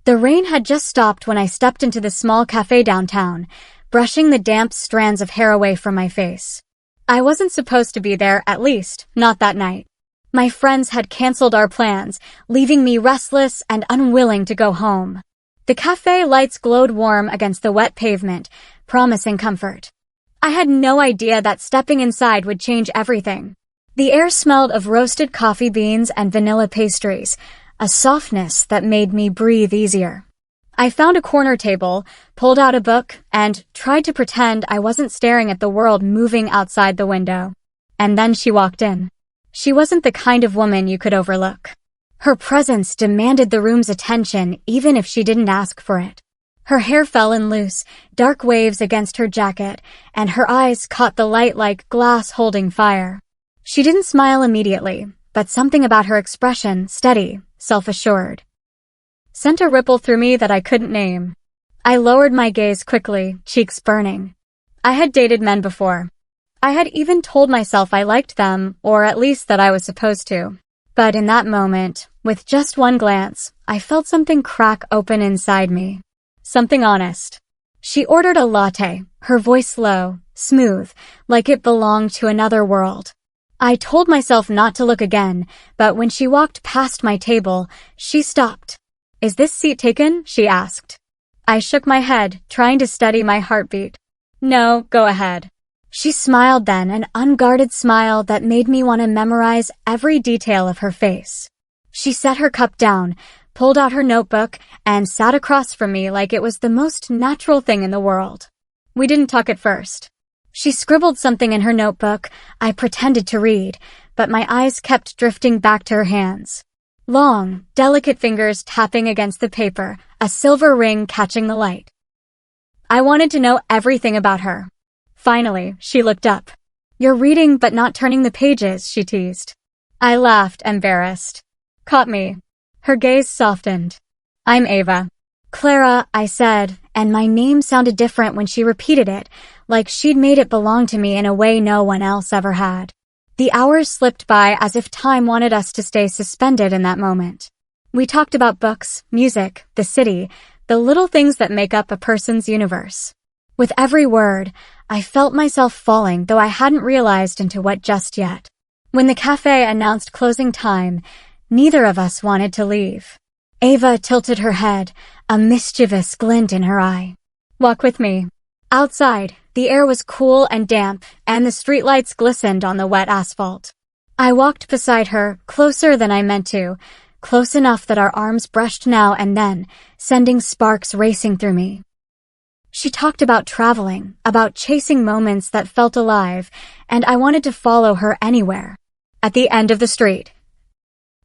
The rain had just stopped when I stepped into the small cafe downtown, brushing the damp strands of hair away from my face. I wasn't supposed to be there, at least, not that night. My friends had canceled our plans, leaving me restless and unwilling to go home. The cafe lights glowed warm against the wet pavement, promising comfort. I had no idea that stepping inside would change everything. The air smelled of roasted coffee beans and vanilla pastries, a softness that made me breathe easier. I found a corner table, pulled out a book, and tried to pretend I wasn't staring at the world moving outside the window. And then she walked in. She wasn't the kind of woman you could overlook. Her presence demanded the room's attention even if she didn't ask for it. Her hair fell in loose, dark waves against her jacket, and her eyes caught the light like glass holding fire. She didn't smile immediately, but something about her expression, steady, self-assured, sent a ripple through me that I couldn't name. I lowered my gaze quickly, cheeks burning. I had dated men before. I had even told myself I liked them, or at least that I was supposed to. But in that moment, with just one glance, I felt something crack open inside me. Something honest. She ordered a latte, her voice low, smooth, like it belonged to another world. I told myself not to look again, but when she walked past my table, she stopped. "Is this seat taken?" she asked. I shook my head, trying to steady my heartbeat. "No, go ahead." She smiled then, an unguarded smile that made me want to memorize every detail of her face. She set her cup down, pulled out her notebook, and sat across from me like it was the most natural thing in the world. We didn't talk at first. She scribbled something in her notebook. I pretended to read, but my eyes kept drifting back to her hands. Long, delicate fingers tapping against the paper, a silver ring catching the light. I wanted to know everything about her. Finally, she looked up. "You're reading but not turning the pages," she teased. I laughed, embarrassed. "Caught me." Her gaze softened. "I'm Ava." "Clara," I said, and my name sounded different when she repeated it, like she'd made it belong to me in a way no one else ever had. The hours slipped by as if time wanted us to stay suspended in that moment. We talked about books, music, the city, the little things that make up a person's universe. With every word, I felt myself falling, though I hadn't realized into what just yet. When the cafe announced closing time, neither of us wanted to leave. Ava tilted her head, a mischievous glint in her eye. "Walk with me." Outside, the air was cool and damp, and the streetlights glistened on the wet asphalt. I walked beside her, closer than I meant to, close enough that our arms brushed now and then, sending sparks racing through me. She talked about traveling, about chasing moments that felt alive, and I wanted to follow her anywhere. At the end of the street,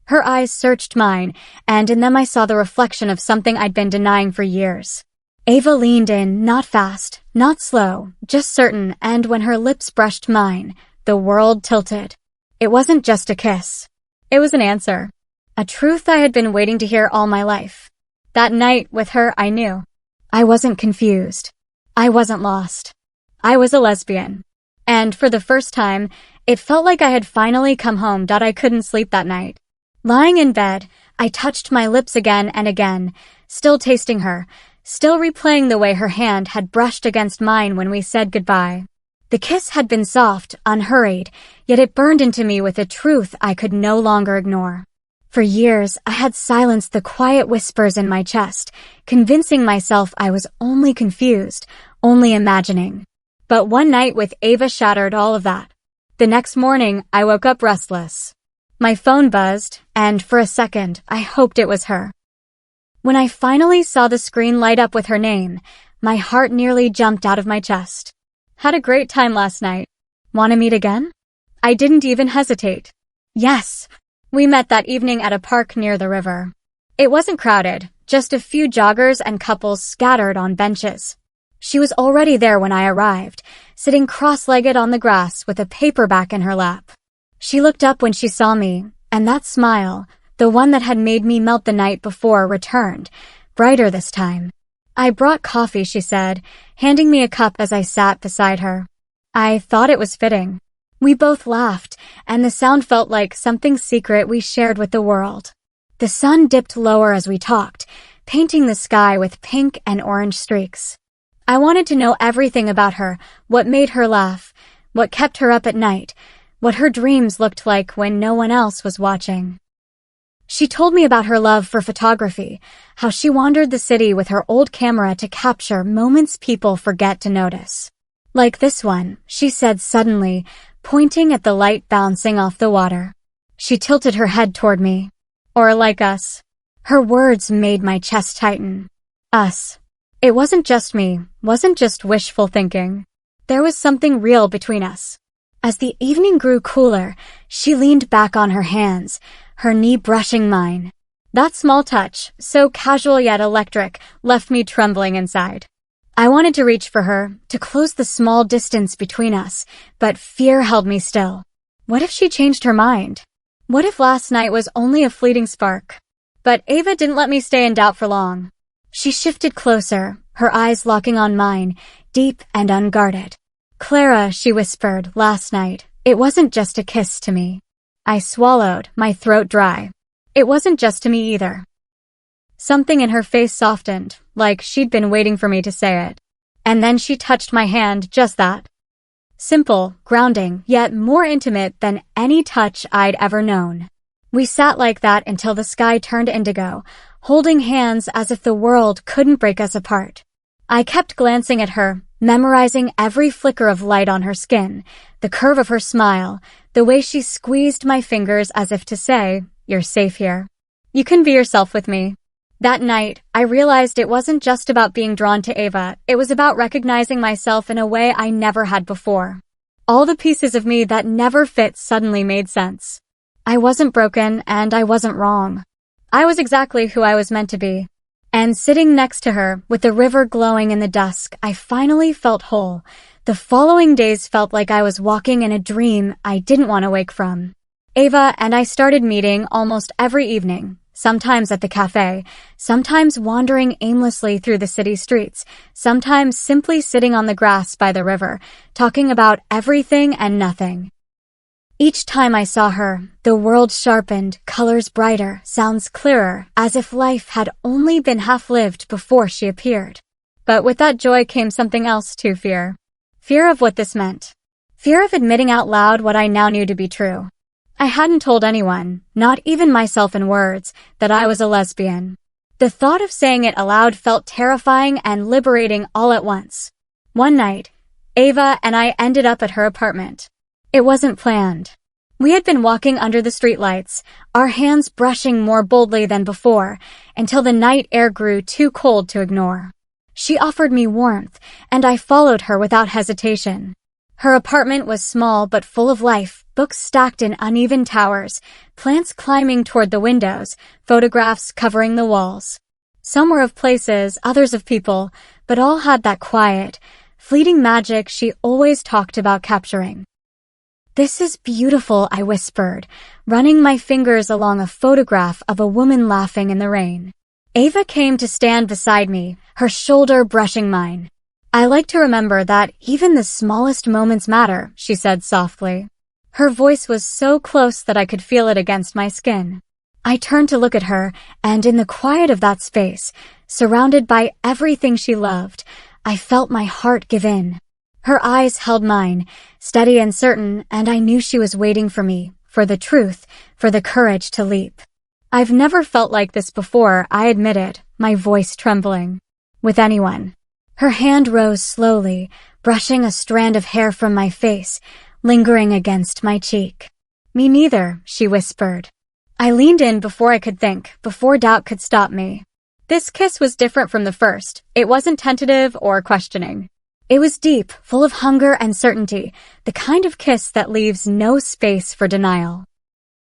her eyes searched mine, and in them I saw the reflection of something I'd been denying for years. Ava leaned in, not fast, not slow, just certain, and when her lips brushed mine, the world tilted. It wasn't just a kiss. It was an answer. A truth I had been waiting to hear all my life. That night, with her, I knew. I wasn't confused. I wasn't lost. I was a lesbian. And for the first time, it felt like I had finally come home. I couldn't sleep that night. Lying in bed, I touched my lips again and again, still tasting her, still replaying the way her hand had brushed against mine when we said goodbye. The kiss had been soft, unhurried, yet it burned into me with a truth I could no longer ignore. For years, I had silenced the quiet whispers in my chest, convincing myself I was only confused, only imagining. But one night with Ava shattered all of that. The next morning, I woke up restless. My phone buzzed, and for a second, I hoped it was her. When I finally saw the screen light up with her name, my heart nearly jumped out of my chest. "Had a great time last night. Want to meet again?" I didn't even hesitate. "Yes." We met that evening at a park near the river. It wasn't crowded, just a few joggers and couples scattered on benches. She was already there when I arrived, sitting cross-legged on the grass with a paperback in her lap. She looked up when she saw me, and that smile, the one that had made me melt the night before, returned, brighter this time. "I brought coffee," she said, handing me a cup as I sat beside her. I thought it was fitting. We both laughed, and the sound felt like something secret we shared with the world. The sun dipped lower as we talked, painting the sky with pink and orange streaks. I wanted to know everything about her, what made her laugh, what kept her up at night, what her dreams looked like when no one else was watching. She told me about her love for photography, how she wandered the city with her old camera to capture moments people forget to notice. Like this one, she said suddenly, pointing at the light bouncing off the water. She tilted her head toward me. Or like us. Her words made my chest tighten. Us. It wasn't just me, wasn't just wishful thinking. There was something real between us. As the evening grew cooler, she leaned back on her hands, her knee brushing mine. That small touch, so casual yet electric, left me trembling inside. I wanted to reach for her, to close the small distance between us, but fear held me still. What if she changed her mind? What if last night was only a fleeting spark? But Ava didn't let me stay in doubt for long. She shifted closer, her eyes locking on mine, deep and unguarded. Clara, she whispered, last night, it wasn't just a kiss to me. I swallowed, my throat dry. It wasn't just to me either. Something in her face softened, like she'd been waiting for me to say it. And then she touched my hand, just that. Simple, grounding, yet more intimate than any touch I'd ever known. We sat like that until the sky turned indigo, holding hands as if the world couldn't break us apart. I kept glancing at her, memorizing every flicker of light on her skin, the curve of her smile, the way she squeezed my fingers as if to say, "You're safe here. You can be yourself with me." That night, I realized it wasn't just about being drawn to Ava, it was about recognizing myself in a way I never had before. All the pieces of me that never fit suddenly made sense. I wasn't broken, and I wasn't wrong. I was exactly who I was meant to be. And sitting next to her, with the river glowing in the dusk, I finally felt whole. The following days felt like I was walking in a dream I didn't want to wake from. Ava and I started meeting almost every evening, sometimes at the cafe, sometimes wandering aimlessly through the city streets, sometimes simply sitting on the grass by the river, talking about everything and nothing. Each time I saw her, the world sharpened, colors brighter, sounds clearer, as if life had only been half-lived before she appeared. But with that joy came something else too, fear. Fear of what this meant. Fear of admitting out loud what I now knew to be true. I hadn't told anyone, not even myself in words, that I was a lesbian. The thought of saying it aloud felt terrifying and liberating all at once. One night, Ava and I ended up at her apartment. It wasn't planned. We had been walking under the streetlights, our hands brushing more boldly than before, until the night air grew too cold to ignore. She offered me warmth, and I followed her without hesitation. Her apartment was small but full of life, books stacked in uneven towers, plants climbing toward the windows, photographs covering the walls. Some were of places, others of people, but all had that quiet, fleeting magic she always talked about capturing. "This is beautiful," I whispered, running my fingers along a photograph of a woman laughing in the rain. Ava came to stand beside me, her shoulder brushing mine. "I like to remember that even the smallest moments matter," she said softly. Her voice was so close that I could feel it against my skin. I turned to look at her, and in the quiet of that space, surrounded by everything she loved, I felt my heart give in. Her eyes held mine, steady and certain, and I knew she was waiting for me, for the truth, for the courage to leap. I've never felt like this before, I admitted, my voice trembling. With anyone. Her hand rose slowly, brushing a strand of hair from my face, lingering against my cheek. "Me neither," she whispered. I leaned in before I could think, before doubt could stop me. This kiss was different from the first. It wasn't tentative or questioning. It was deep, full of hunger and certainty, the kind of kiss that leaves no space for denial.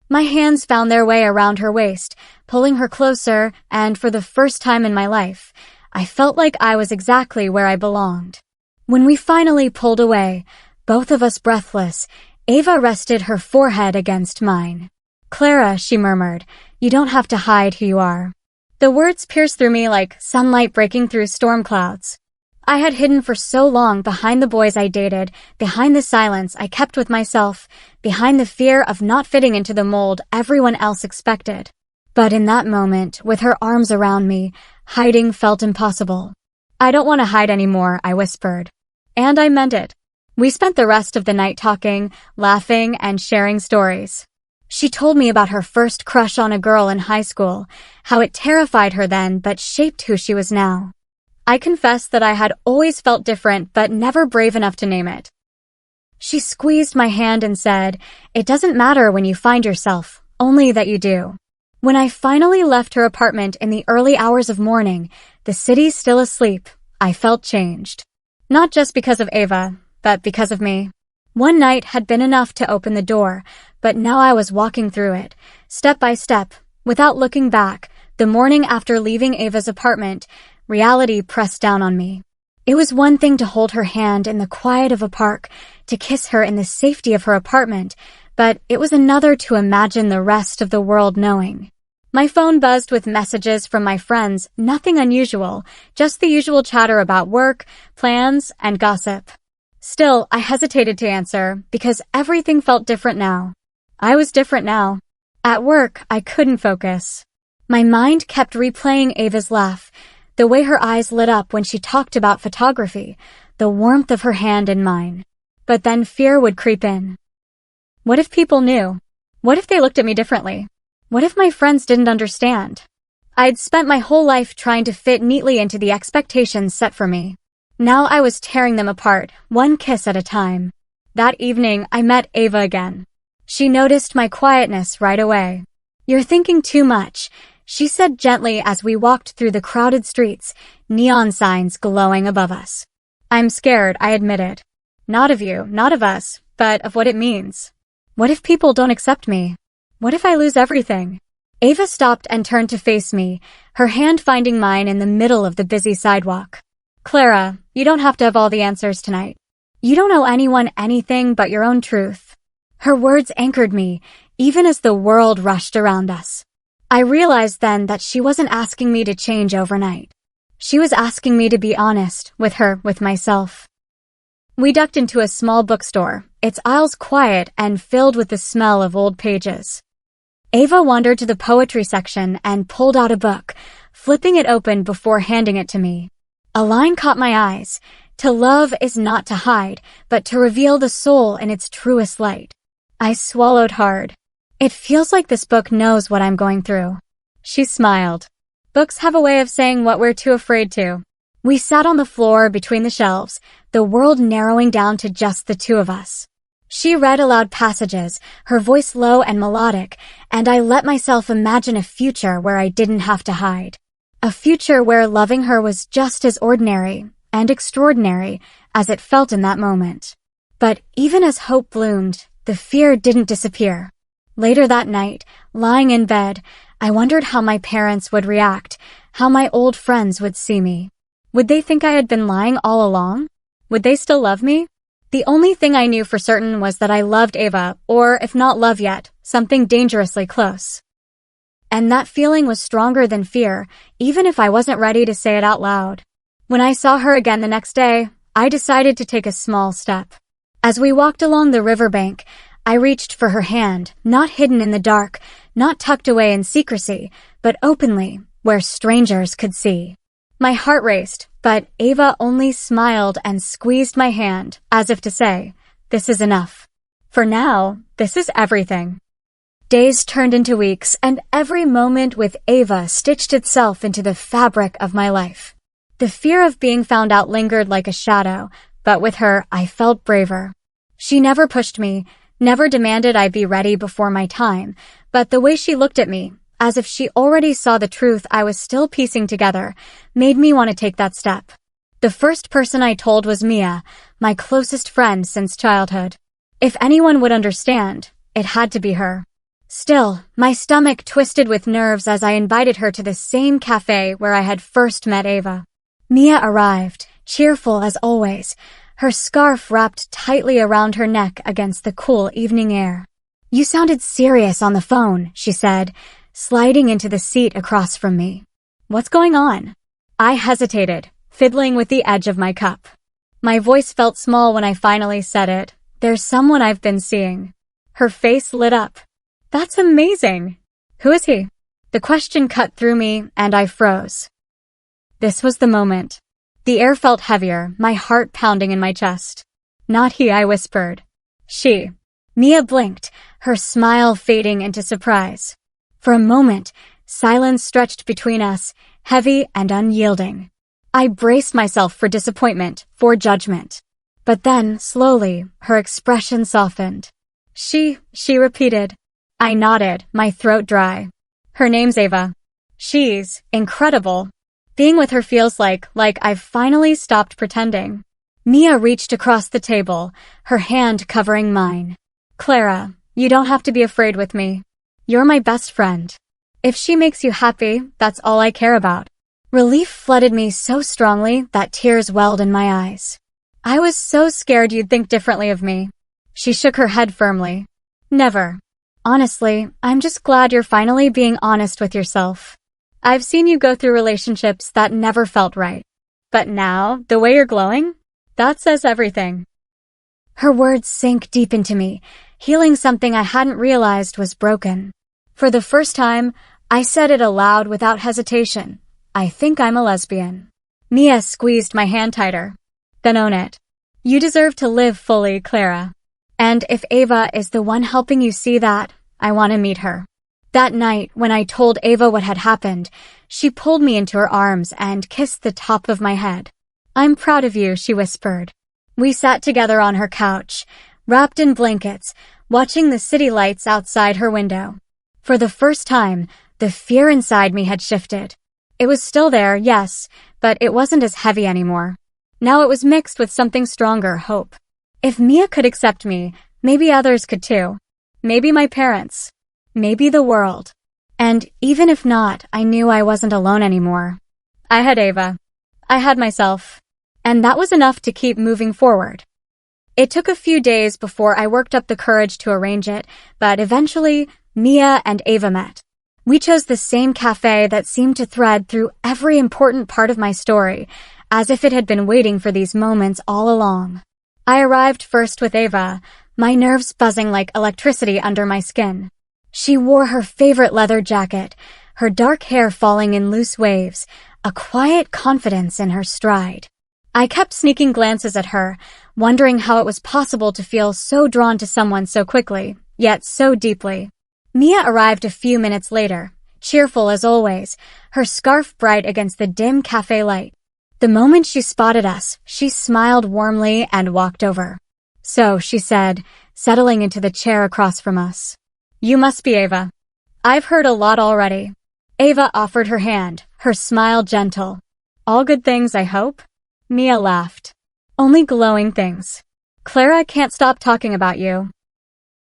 My hands found their way around her waist, pulling her closer, and for the first time in my life, I felt like I was exactly where I belonged. When we finally pulled away, both of us breathless, Ava rested her forehead against mine. "Clara," she murmured, "you don't have to hide who you are." The words pierced through me like sunlight breaking through storm clouds. I had hidden for so long behind the boys I dated, behind the silence I kept with myself, behind the fear of not fitting into the mold everyone else expected. But in that moment, with her arms around me, Hiding felt impossible. "I don't want to hide anymore," I whispered. And I meant it. We spent the rest of the night talking, laughing, and sharing stories. She told me about her first crush on a girl in high school, how it terrified her then but shaped who she was now. I confessed that I had always felt different but never brave enough to name it. She squeezed my hand and said, "It doesn't matter when you find yourself, only that you do." When I finally left her apartment in the early hours of morning, the city still asleep, I felt changed. Not just because of Ava, but because of me. One night had been enough to open the door, but now I was walking through it, step by step, without looking back. The morning after leaving Ava's apartment, reality pressed down on me. It was one thing to hold her hand in the quiet of a park, to kiss her in the safety of her apartment, but it was another to imagine the rest of the world knowing. My phone buzzed with messages from my friends, nothing unusual, just the usual chatter about work, plans, and gossip. Still, I hesitated to answer because everything felt different now. I was different now. At work, I couldn't focus. My mind kept replaying Ava's laugh, the way her eyes lit up when she talked about photography, the warmth of her hand in mine. But then fear would creep in. What if people knew? What if they looked at me differently? What if my friends didn't understand? I'd spent my whole life trying to fit neatly into the expectations set for me. Now I was tearing them apart, one kiss at a time. That evening, I met Ava again. She noticed my quietness right away. "You're thinking too much," she said gently as we walked through the crowded streets, neon signs glowing above us. "I'm scared," I admitted. "Not of you, not of us, but of what it means. What if people don't accept me? What if I lose everything?" Ava stopped and turned to face me, her hand finding mine in the middle of the busy sidewalk. "Clara, you don't have to have all the answers tonight. You don't owe anyone anything but your own truth." Her words anchored me, even as the world rushed around us. I realized then that she wasn't asking me to change overnight. She was asking me to be honest with her, with myself. We ducked into a small bookstore, its aisles quiet and filled with the smell of old pages. Ava wandered to the poetry section and pulled out a book, flipping it open before handing it to me. A line caught my eyes. "To love is not to hide, but to reveal the soul in its truest light." I swallowed hard. It feels like this book knows what I'm going through. She smiled. Books have a way of saying what we're too afraid to. We sat on the floor between the shelves, the world narrowing down to just the two of us. She read aloud passages, her voice low and melodic, and I let myself imagine a future where I didn't have to hide. A future where loving her was just as ordinary and extraordinary as it felt in that moment. But even as hope bloomed, the fear didn't disappear. Later that night, lying in bed, I wondered how my parents would react, how my old friends would see me. Would they think I had been lying all along? Would they still love me? The only thing I knew for certain was that I loved Ava, or if not love yet, something dangerously close. And that feeling was stronger than fear, even if I wasn't ready to say it out loud. When I saw her again the next day, I decided to take a small step. As we walked along the riverbank, I reached for her hand, not hidden in the dark, not tucked away in secrecy, but openly, where strangers could see. My heart raced, but Ava only smiled and squeezed my hand, as if to say, "This is enough. For now, this is everything." Days turned into weeks, and every moment with Ava stitched itself into the fabric of my life. The fear of being found out lingered like a shadow, but with her, I felt braver. She never pushed me, never demanded I be ready before my time, but the way she looked at me, as if she already saw the truth I was still piecing together, made me want to take that step. The first person I told was Mia, my closest friend since childhood. If anyone would understand, it had to be her. Still, my stomach twisted with nerves as I invited her to the same cafe where I had first met Ava. Mia arrived, cheerful as always, her scarf wrapped tightly around her neck against the cool evening air. "You sounded serious on the phone," she said, sliding into the seat across from me. "What's going on?" I hesitated, fiddling with the edge of my cup. My voice felt small when I finally said it. "There's someone I've been seeing." Her face lit up. "That's amazing. Who is he?" The question cut through me, and I froze. This was the moment. The air felt heavier, my heart pounding in my chest. Not he, I whispered. She. Mia blinked, her smile fading into surprise. For a moment, silence stretched between us, heavy and unyielding. I braced myself for disappointment, for judgment. But then, slowly, her expression softened. She repeated. I nodded, my throat dry. Her name's Ava. She's incredible. Being with her feels like I've finally stopped pretending. Mia reached across the table, her hand covering mine. Clara, you don't have to be afraid with me. You're my best friend. If she makes you happy, that's all I care about. Relief flooded me so strongly that tears welled in my eyes. I was so scared you'd think differently of me. She shook her head firmly. Never. Honestly, I'm just glad you're finally being honest with yourself. I've seen you go through relationships that never felt right. But now, the way you're glowing, that says everything. Her words sank deep into me, healing something I hadn't realized was broken. For the first time, I said it aloud without hesitation. I think I'm a lesbian. Mia squeezed my hand tighter. Then own it. You deserve to live fully, Clara. And if Ava is the one helping you see that, I want to meet her. That night, when I told Ava what had happened, she pulled me into her arms and kissed the top of my head. I'm proud of you, she whispered. We sat together on her couch, wrapped in blankets, watching the city lights outside her window. For the first time, the fear inside me had shifted. It was still there, yes, but it wasn't as heavy anymore. Now it was mixed with something stronger, hope. If Mia could accept me, maybe others could too. Maybe my parents. Maybe the world. And even if not, I knew I wasn't alone anymore. I had Ava. I had myself. And that was enough to keep moving forward. It took a few days before I worked up the courage to arrange it, but eventually, Mia and Ava met. We chose the same cafe that seemed to thread through every important part of my story, as if it had been waiting for these moments all along. I arrived first with Ava, my nerves buzzing like electricity under my skin. She wore her favorite leather jacket, her dark hair falling in loose waves, a quiet confidence in her stride. I kept sneaking glances at her, wondering how it was possible to feel so drawn to someone so quickly, yet so deeply. Mia arrived a few minutes later, cheerful as always, her scarf bright against the dim cafe light. The moment she spotted us, she smiled warmly and walked over. So, she said, settling into the chair across from us. You must be Ava. I've heard a lot already. Ava offered her hand, her smile gentle. All good things, I hope? Mia laughed. Only glowing things. Clara can't stop talking about you.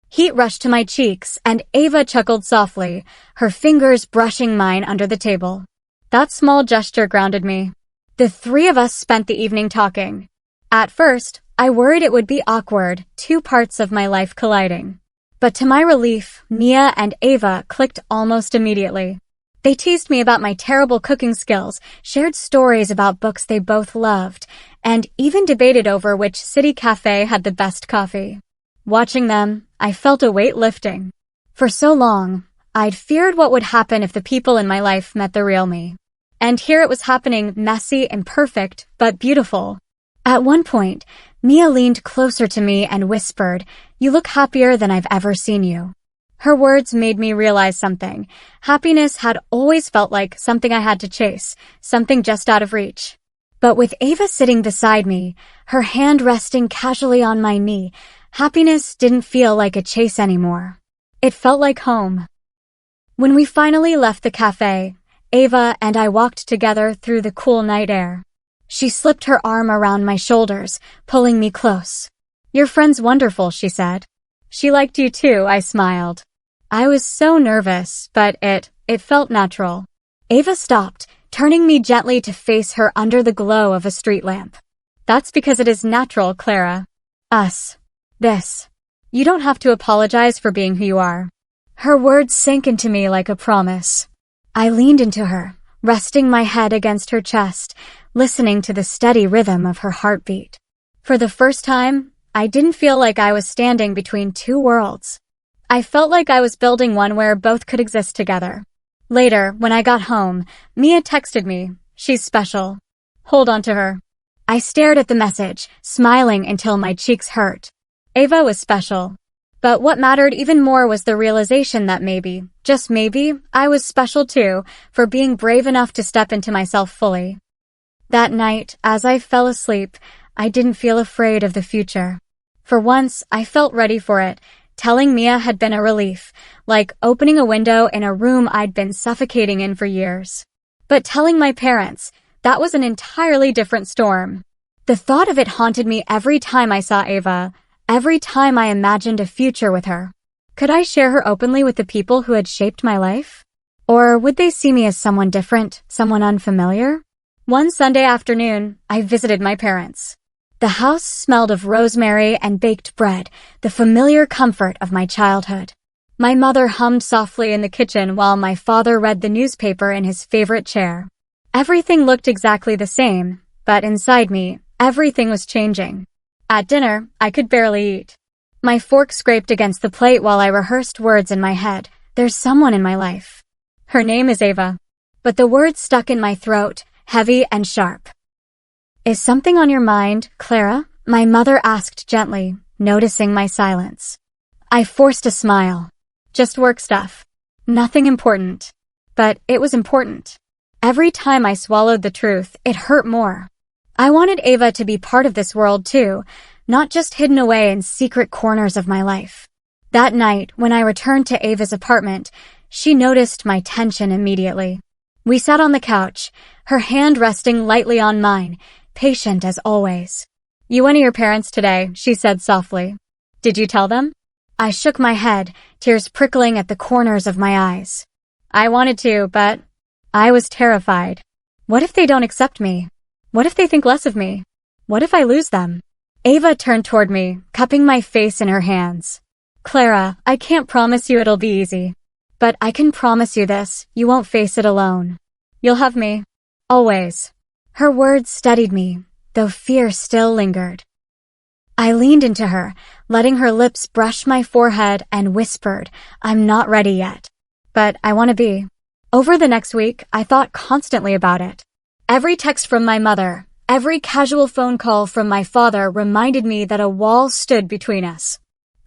Heat rushed to my cheeks, and Ava chuckled softly, her fingers brushing mine under the table. That small gesture grounded me. The three of us spent the evening talking. At first, I worried it would be awkward, two parts of my life colliding. But to my relief, Mia and Ava clicked almost immediately. They teased me about my terrible cooking skills, shared stories about books they both loved, and even debated over which city cafe had the best coffee. Watching them, I felt a weight lifting. For so long, I'd feared what would happen if the people in my life met the real me. And here it was happening, messy, imperfect, but beautiful. At one point, Mia leaned closer to me and whispered, "You look happier than I've ever seen you." Her words made me realize something. Happiness had always felt like something I had to chase, something just out of reach. But with Ava sitting beside me, her hand resting casually on my knee, happiness didn't feel like a chase anymore. It felt like home. When we finally left the cafe, Ava and I walked together through the cool night air. She slipped her arm around my shoulders, pulling me close. "Your friend's wonderful," she said. "She liked you too," I smiled. I was so nervous, but it felt natural. Ava stopped, turning me gently to face her under the glow of a street lamp. "That's because it is natural, Clara. Us. This. You don't have to apologize for being who you are." Her words sank into me like a promise. I leaned into her, resting my head against her chest, listening to the steady rhythm of her heartbeat. For the first time, I didn't feel like I was standing between two worlds. I felt like I was building one where both could exist together. Later, when I got home, Mia texted me. She's special. Hold on to her. I stared at the message, smiling until my cheeks hurt. Ava was special. But what mattered even more was the realization that maybe, just maybe, I was special too, for being brave enough to step into myself fully. That night, as I fell asleep, I didn't feel afraid of the future. For once, I felt ready for it. Telling Mia had been a relief, like opening a window in a room I'd been suffocating in for years. But telling my parents, that was an entirely different storm. The thought of it haunted me every time I saw Ava, every time I imagined a future with her. Could I share her openly with the people who had shaped my life? Or would they see me as someone different, someone unfamiliar? One Sunday afternoon, I visited my parents. The house smelled of rosemary and baked bread, the familiar comfort of my childhood. My mother hummed softly in the kitchen while my father read the newspaper in his favorite chair. Everything looked exactly the same, but inside me, everything was changing. At dinner, I could barely eat. My fork scraped against the plate while I rehearsed words in my head. There's someone in my life. Her name is Ava. But the words stuck in my throat, heavy and sharp. Is something on your mind, Clara? My mother asked gently, noticing my silence. I forced a smile. Just work stuff. Nothing important. But it was important. Every time I swallowed the truth, it hurt more. I wanted Ava to be part of this world too, not just hidden away in secret corners of my life. That night, when I returned to Ava's apartment, she noticed my tension immediately. We sat on the couch, her hand resting lightly on mine, patient as always. You went to your parents today, she said softly. Did you tell them? I shook my head, tears prickling at the corners of my eyes. I wanted to, but I was terrified. What if they don't accept me? What if they think less of me? What if I lose them? Ava turned toward me, cupping my face in her hands. Clara, I can't promise you it'll be easy. But I can promise you this, you won't face it alone. You'll have me. Always. Her words steadied me, though fear still lingered. I leaned into her, letting her lips brush my forehead and whispered, I'm not ready yet. But I want to be. Over the next week, I thought constantly about it. Every text from my mother, every casual phone call from my father reminded me that a wall stood between us.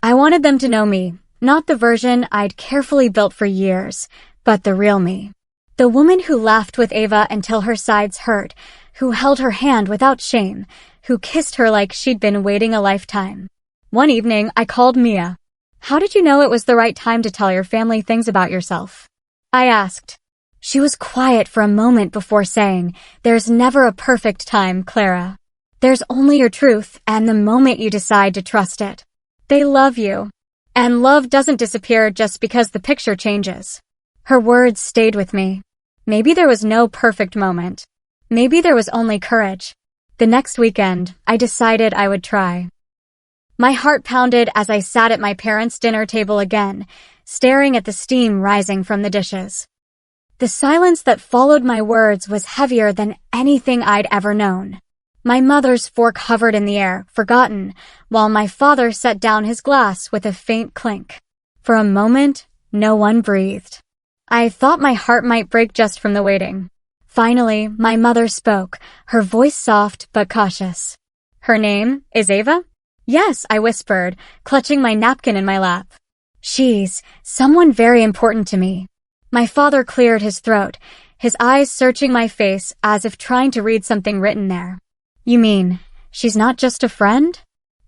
I wanted them to know me, not the version I'd carefully built for years, but the real me. The woman who laughed with Ava until her sides hurt, who held her hand without shame, who kissed her like she'd been waiting a lifetime. One evening, I called Mia. How did you know it was the right time to tell your family things about yourself? I asked. She was quiet for a moment before saying, There's never a perfect time, Clara. There's only your truth and the moment you decide to trust it. They love you. And love doesn't disappear just because the picture changes. Her words stayed with me. Maybe there was no perfect moment. Maybe there was only courage. The next weekend, I decided I would try. My heart pounded as I sat at my parents' dinner table again, staring at the steam rising from the dishes. The silence that followed my words was heavier than anything I'd ever known. My mother's fork hovered in the air, forgotten, while my father set down his glass with a faint clink. For a moment, no one breathed. I thought my heart might break just from the waiting. Finally, my mother spoke, her voice soft but cautious. Her name is Ava? Yes, I whispered, clutching my napkin in my lap. She's someone very important to me. My father cleared his throat, his eyes searching my face as if trying to read something written there. You mean, she's not just a friend?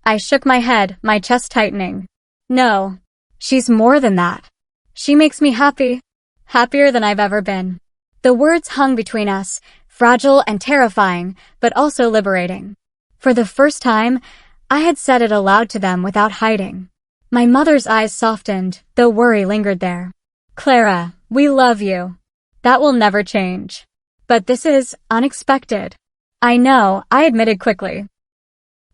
I shook my head, my chest tightening. No, she's more than that. She makes me happy. Happier than I've ever been. The words hung between us, fragile and terrifying, but also liberating. For the first time, I had said it aloud to them without hiding. My mother's eyes softened, though worry lingered there. Clara, we love you. That will never change. But this is unexpected. I know, I admitted quickly.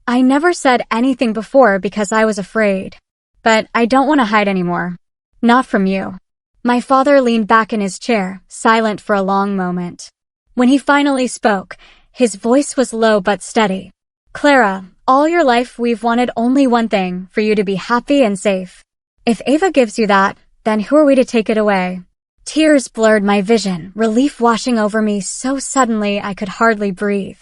I never said anything before because I was afraid. But I don't want to hide anymore. Not from you. My father leaned back in his chair, silent for a long moment. When he finally spoke, his voice was low but steady. Clara, all your life we've wanted only one thing, for you to be happy and safe. If Ava gives you that, then who are we to take it away? Tears blurred my vision, relief washing over me so suddenly I could hardly breathe.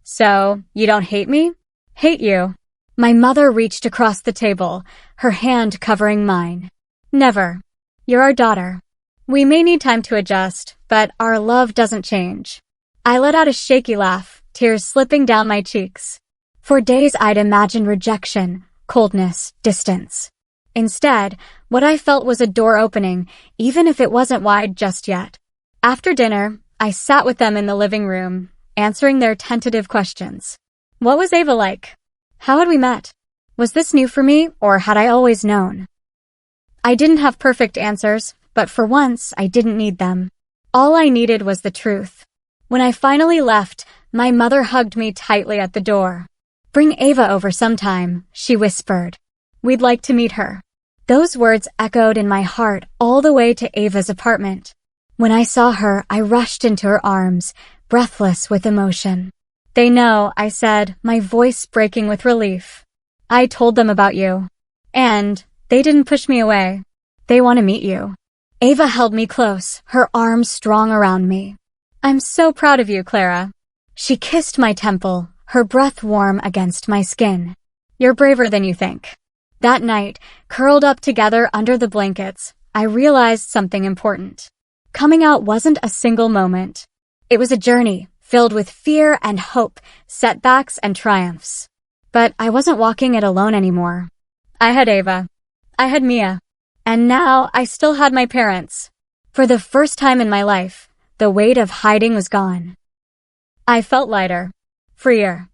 So, you don't hate me? Hate you. My mother reached across the table, her hand covering mine. Never. You're our daughter. We may need time to adjust, but our love doesn't change. I let out a shaky laugh, tears slipping down my cheeks. For days I'd imagined rejection, coldness, distance. Instead, what I felt was a door opening, even if it wasn't wide just yet. After dinner, I sat with them in the living room, answering their tentative questions. What was Ava like? How had we met? Was this new for me, or had I always known? I didn't have perfect answers, but for once, I didn't need them. All I needed was the truth. When I finally left, my mother hugged me tightly at the door. Bring Ava over sometime, she whispered. We'd like to meet her. Those words echoed in my heart all the way to Ava's apartment. When I saw her, I rushed into her arms, breathless with emotion. They know, I said, my voice breaking with relief. I told them about you. And they didn't push me away. They want to meet you. Ava held me close, her arms strong around me. I'm so proud of you, Clara. She kissed my temple, her breath warm against my skin. You're braver than you think. That night, curled up together under the blankets, I realized something important. Coming out wasn't a single moment. It was a journey, filled with fear and hope, setbacks and triumphs. But I wasn't walking it alone anymore. I had Ava. I had Mia. And now I still had my parents. For the first time in my life, the weight of hiding was gone. I felt lighter, freer.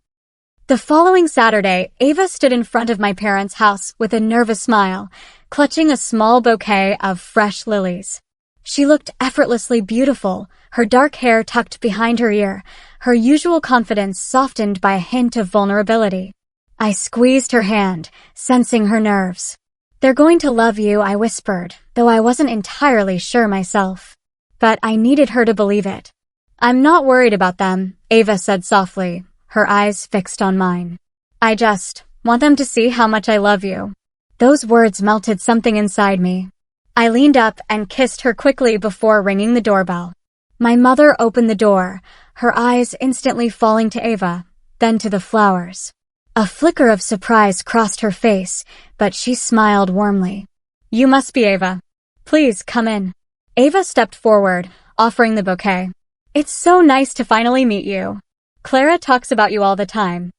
The following Saturday, Ava stood in front of my parents' house with a nervous smile, clutching a small bouquet of fresh lilies. She looked effortlessly beautiful, her dark hair tucked behind her ear, her usual confidence softened by a hint of vulnerability. I squeezed her hand, sensing her nerves. They're going to love you, I whispered, though I wasn't entirely sure myself. But I needed her to believe it. I'm not worried about them, Ava said softly, her eyes fixed on mine. I just want them to see how much I love you. Those words melted something inside me. I leaned up and kissed her quickly before ringing the doorbell. My mother opened the door, her eyes instantly falling to Ava, then to the flowers. A flicker of surprise crossed her face, but she smiled warmly. You must be Ava. Please come in. Ava stepped forward, offering the bouquet. It's so nice to finally meet you. Clara talks about you all the time.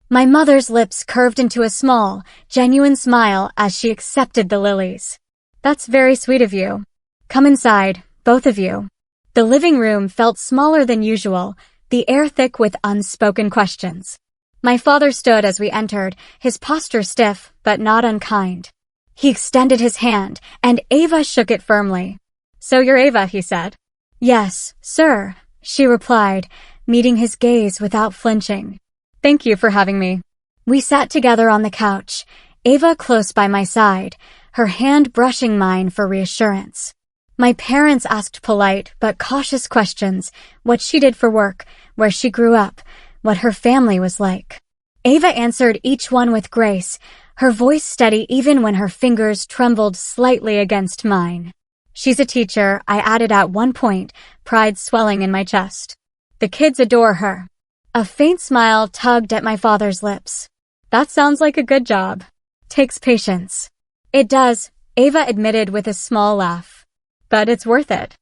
My mother's lips curved into a small, genuine smile as she accepted the lilies. That's very sweet of you. Come inside, both of you. The living room felt smaller than usual, the air thick with unspoken questions. My father stood as we entered, his posture stiff but not unkind. He extended his hand, and Ava shook it firmly. So you're Ava, he said. Yes, sir, she replied, meeting his gaze without flinching. Thank you for having me. We sat together on the couch, Ava close by my side, her hand brushing mine for reassurance. My parents asked polite but cautious questions, what she did for work, where she grew up, what her family was like. Ava answered each one with grace, her voice steady even when her fingers trembled slightly against mine. She's a teacher, I added at one point, pride swelling in my chest. The kids adore her. A faint smile tugged at my father's lips. That sounds like a good job. Takes patience. It does, Ava admitted with a small laugh. But it's worth it.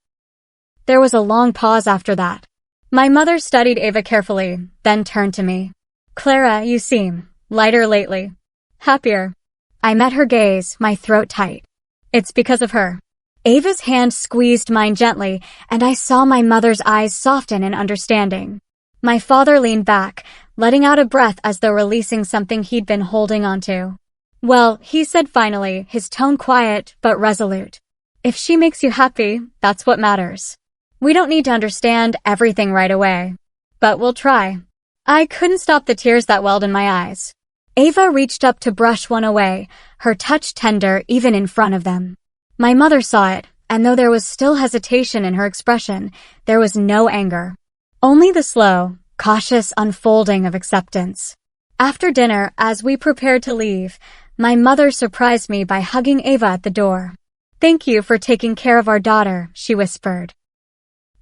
There was a long pause after that. My mother studied Ava carefully, then turned to me. Clara, you seem lighter lately. Happier. I met her gaze, my throat tight. It's because of her. Ava's hand squeezed mine gently, and I saw my mother's eyes soften in understanding. My father leaned back, letting out a breath as though releasing something he'd been holding onto. Well, he said finally, his tone quiet but resolute. If she makes you happy, that's what matters. We don't need to understand everything right away. But we'll try. I couldn't stop the tears that welled in my eyes. Ava reached up to brush one away, her touch tender even in front of them. My mother saw it, and though there was still hesitation in her expression, there was no anger. Only the slow, cautious unfolding of acceptance. After dinner, as we prepared to leave, my mother surprised me by hugging Ava at the door. Thank you for taking care of our daughter, she whispered.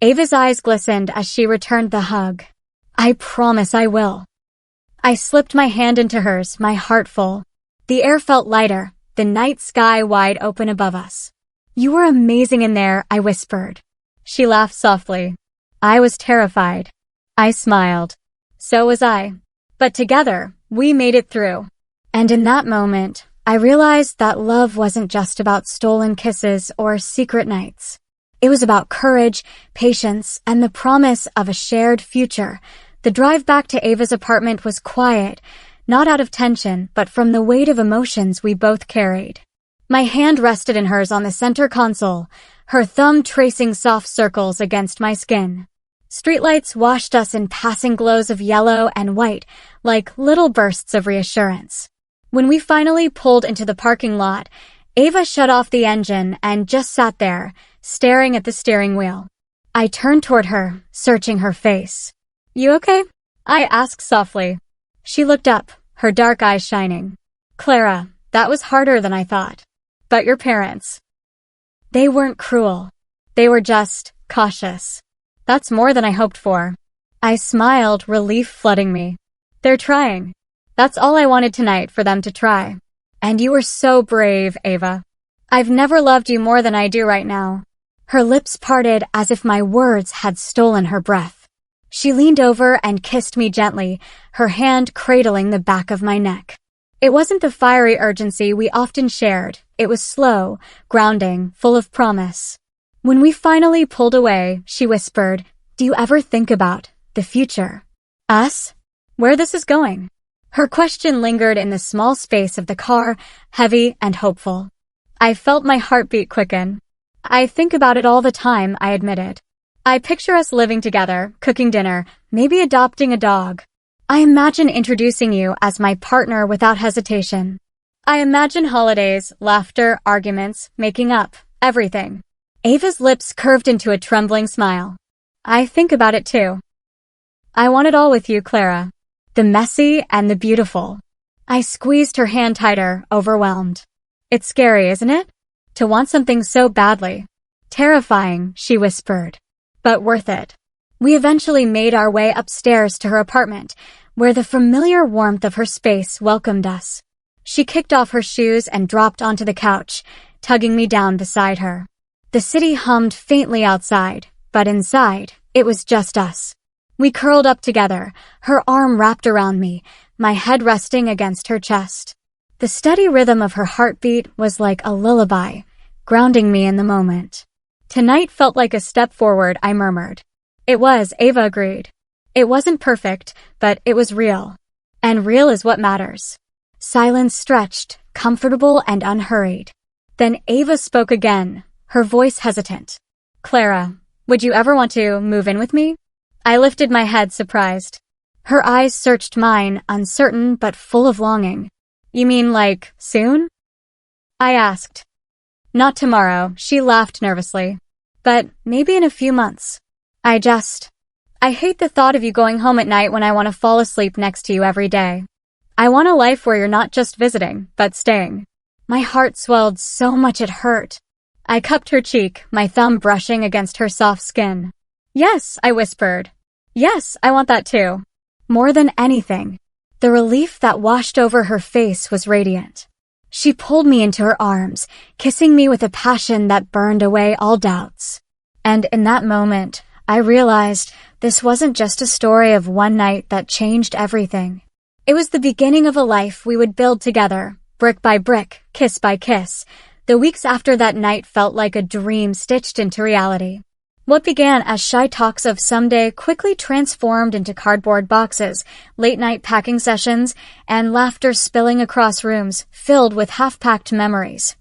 Ava's eyes glistened as she returned the hug. I promise I will. I slipped my hand into hers, my heart full. The air felt lighter, the night sky wide open above us. You were amazing in there, I whispered. She laughed softly. I was terrified. I smiled. So was I. But together, we made it through. And in that moment, I realized that love wasn't just about stolen kisses or secret nights. It was about courage, patience, and the promise of a shared future. The drive back to Ava's apartment was quiet, not out of tension, but from the weight of emotions we both carried. My hand rested in hers on the center console, her thumb tracing soft circles against my skin. Streetlights washed us in passing glows of yellow and white, like little bursts of reassurance. When we finally pulled into the parking lot, Ava shut off the engine and just sat there, staring at the steering wheel. I turned toward her, searching her face. You okay? I asked softly. She looked up, her dark eyes shining. Clara, that was harder than I thought. But your parents. They weren't cruel. They were just cautious. That's more than I hoped for. I smiled, relief flooding me. They're trying. That's all I wanted tonight, for them to try. And you were so brave, Ava. I've never loved you more than I do right now. Her lips parted as if my words had stolen her breath. She leaned over and kissed me gently, her hand cradling the back of my neck. It wasn't the fiery urgency we often shared. It was slow, grounding, full of promise. When we finally pulled away, she whispered, Do you ever think about the future? Us? Where this is going? Her question lingered in the small space of the car, heavy and hopeful. I felt my heartbeat quicken. I think about it all the time, I admitted. I picture us living together, cooking dinner, maybe adopting a dog. I imagine introducing you as my partner without hesitation. I imagine holidays, laughter, arguments, making up, everything. Ava's lips curved into a trembling smile. I think about it too. I want it all with you, Clara. The messy and the beautiful. I squeezed her hand tighter, overwhelmed. It's scary, isn't it? To want something so badly. Terrifying, she whispered. But worth it. We eventually made our way upstairs to her apartment, where the familiar warmth of her space welcomed us. She kicked off her shoes and dropped onto the couch, tugging me down beside her. The city hummed faintly outside, but inside, it was just us. We curled up together, her arm wrapped around me, my head resting against her chest. The steady rhythm of her heartbeat was like a lullaby, grounding me in the moment. Tonight felt like a step forward, I murmured. It was, Ava agreed. It wasn't perfect, but it was real. And real is what matters. Silence stretched, comfortable and unhurried. Then Ava spoke again, her voice hesitant. Clara, would you ever want to move in with me? I lifted my head, surprised. Her eyes searched mine, uncertain but full of longing. You mean like, soon? I asked. Not tomorrow, she laughed nervously. But maybe in a few months. I hate the thought of you going home at night when I want to fall asleep next to you every day. I want a life where you're not just visiting, but staying. My heart swelled so much it hurt. I cupped her cheek, my thumb brushing against her soft skin. Yes, I whispered. Yes, I want that too. More than anything. The relief that washed over her face was radiant. She pulled me into her arms, kissing me with a passion that burned away all doubts. And in that moment, I realized this wasn't just a story of one night that changed everything. It was the beginning of a life we would build together, brick by brick, kiss by kiss. The weeks after that night felt like a dream stitched into reality. What began as shy talks of someday quickly transformed into cardboard boxes, late-night packing sessions, and laughter spilling across rooms filled with half-packed memories.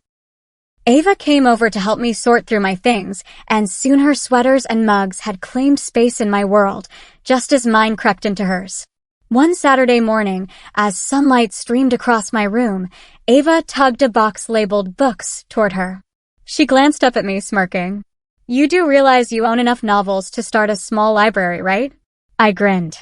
Ava came over to help me sort through my things, and soon her sweaters and mugs had claimed space in my world, just as mine crept into hers. One Saturday morning, as sunlight streamed across my room, Ava tugged a box labeled books toward her. She glanced up at me, smirking. You do realize you own enough novels to start a small library, right? I grinned.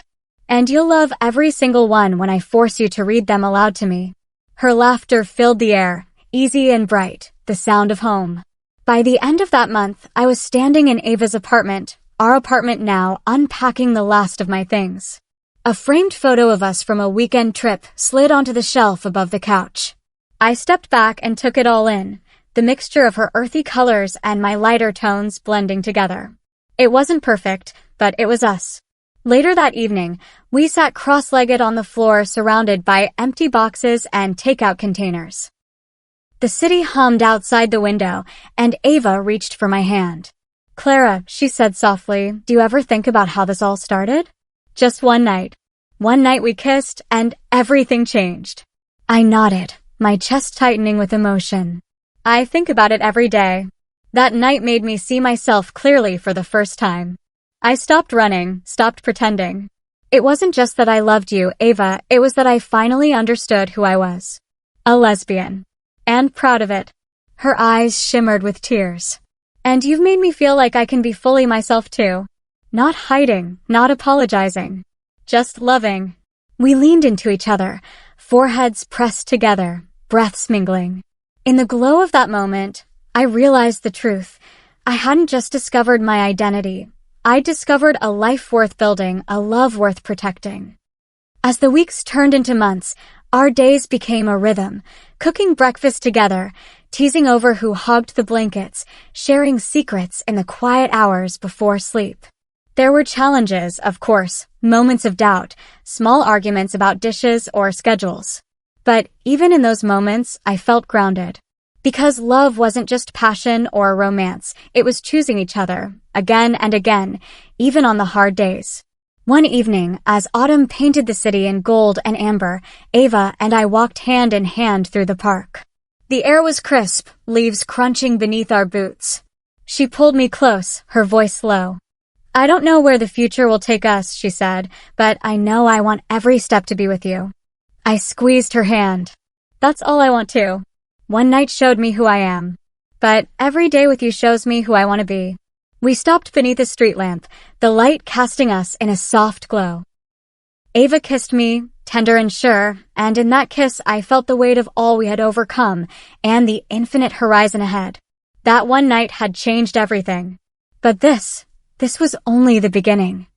And you'll love every single one when I force you to read them aloud to me. Her laughter filled the air, easy and bright, the sound of home. By the end of that month, I was standing in Ava's apartment, our apartment now, unpacking the last of my things. A framed photo of us from a weekend trip slid onto the shelf above the couch. I stepped back and took it all in, the mixture of her earthy colors and my lighter tones blending together. It wasn't perfect, but it was us. Later that evening, we sat cross-legged on the floor surrounded by empty boxes and takeout containers. The city hummed outside the window, and Ava reached for my hand. "Clara," she said softly, "do you ever think about how this all started?" Just one night. One night we kissed, and everything changed. I nodded, my chest tightening with emotion. I think about it every day. That night made me see myself clearly for the first time. I stopped running, stopped pretending. It wasn't just that I loved you, Ava, it was that I finally understood who I was. A lesbian. And proud of it. Her eyes shimmered with tears. And you've made me feel like I can be fully myself too. Not hiding, not apologizing. Just loving. We leaned into each other, foreheads pressed together, breaths mingling. In the glow of that moment, I realized the truth. I hadn't just discovered my identity. I discovered a life worth building, a love worth protecting. As the weeks turned into months, our days became a rhythm, cooking breakfast together, teasing over who hogged the blankets, sharing secrets in the quiet hours before sleep. There were challenges, of course, moments of doubt, small arguments about dishes or schedules. But even in those moments, I felt grounded. Because love wasn't just passion or romance, it was choosing each other, again and again, even on the hard days. One evening, as autumn painted the city in gold and amber, Ava and I walked hand in hand through the park. The air was crisp, leaves crunching beneath our boots. She pulled me close, her voice low. "I don't know where the future will take us," she said, "but I know I want every step to be with you." I squeezed her hand. "That's all I want too. One night showed me who I am. But every day with you shows me who I want to be." We stopped beneath a street lamp, the light casting us in a soft glow. Ava kissed me, tender and sure, and in that kiss I felt the weight of all we had overcome and the infinite horizon ahead. That one night had changed everything. But this was only the beginning.